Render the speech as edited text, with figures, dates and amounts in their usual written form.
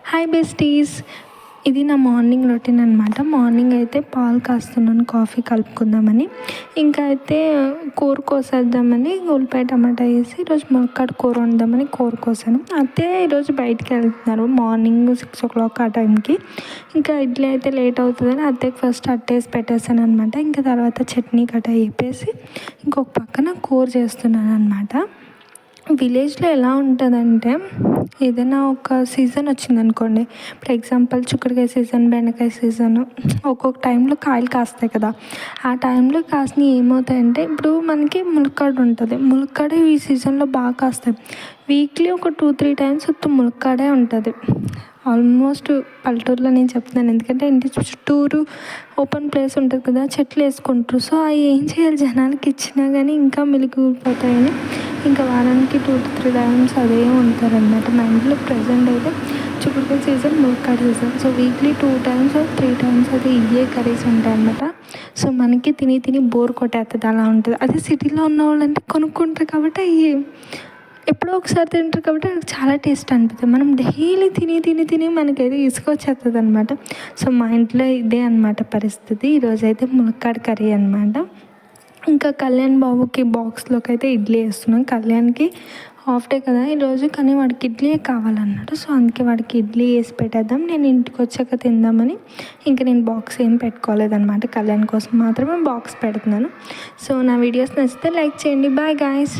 Hi besties. ఇది నా morning routine అనమాట. మార్నింగ్ అయితే పాలు కాస్తున్నాను కాఫీ కలుపుకుందామని. ఇంకా అయితే కూర కోసేద్దామని ఉల్లిపాయ టమాటా వేసి ఈరోజు ములక్కాడ కూర వండుదామని కూర కోసాను. అయితే ఈరోజు బయటికి వెళ్తున్నారు మార్నింగ్ 6 o'clock ఆ టైంకి. ఇంకా ఇడ్లీ అయితే లేట్ అవుతుందని అత్తయ్యకి ఫస్ట్ అట్టేసి పెట్టేశాను అనమాట. ఇంకా తర్వాత చట్నీ కట్ట వేపేసి ఇంకొక పక్కన కూర చేస్తున్నాను అనమాట. విలేజ్లో ఎలా ఉంటుందంటే ఏదైనా ఒక సీజన్ వచ్చిందనుకోండి, ఫర్ ఎగ్జాంపుల్ చిక్కుడుకాయ సీజన్, బెండకాయ సీజన్, ఒక్కొక్క టైంలో కాయలు కాస్తాయి కదా. ఆ టైంలో కాసినవి ఏమవుతాయంటే ఇప్పుడు మనకి ములక్కాడ ఉంటుంది. ములక్కాడ ఈ సీజన్లో బాగా కాస్తాయి. వీక్లీ ఒక 2-3 times ములక్కాడే ఉంటుంది. ఆల్మోస్ట్ పల్లెటూరులో నేను చెప్తున్నాను, ఎందుకంటే ఇంటి చుట్టూరు ఓపెన్ ప్లేస్ ఉంటుంది కదా, చెట్లు వేసుకుంటారు. సో అవి ఏం చేయాలి, జనాలకి ఇచ్చినా కానీ ఇంకా మిలిగిపోతాయని ఇంకా వారానికి 2-3 times అదే ఉంటారనమాట. మా ఇంట్లో ప్రజెంట్ అయితే చిక్కుడుకాయ సీజన్, ములక్కాడ సీజన్. సో వీక్లీ 2-3 times అయితే ఇవే కర్రీస్ ఉంటాయి అనమాట. సో మనకి తిని తిని బోర్ కొట్టేస్తుంది, అలా ఉంటుంది. అదే సిటీలో ఉన్న వాళ్ళంటే కొనుక్కుంటారు కాబట్టి అవి ఎప్పుడో ఒకసారి తింటారు కాబట్టి అది చాలా టేస్ట్ అనిపిస్తుంది. మనం డైలీ తిని తిని తిని మనకైతే ఇసుకొచ్చేస్తుంది అనమాట. సో మా ఇంట్లో ఇదే అనమాట పరిస్థితి. ఈరోజైతే ములక్కాడ కర్రీ అనమాట. ఇంకా కళ్యాణ్ బాబుకి బాక్స్లోకి అయితే ఇడ్లీ వేస్తున్నాం. కళ్యాణ్కి హాఫ్ డే కదా ఈరోజు, కానీ వాడికి ఇడ్లీయే కావాలన్నాడు. సో అందుకే వాడికి ఇడ్లీ వేసి పెట్టేద్దాం, నేను ఇంటికి వచ్చాక తిందామని. ఇంకా నేను బాక్స్ ఏం పెట్టుకోలేదన్నమాట, కళ్యాణ్ కోసం మాత్రమే బాక్స్ పెడుతున్నాను. సో నా వీడియోస్ నచ్చితే లైక్ చేయండి. Bye guys.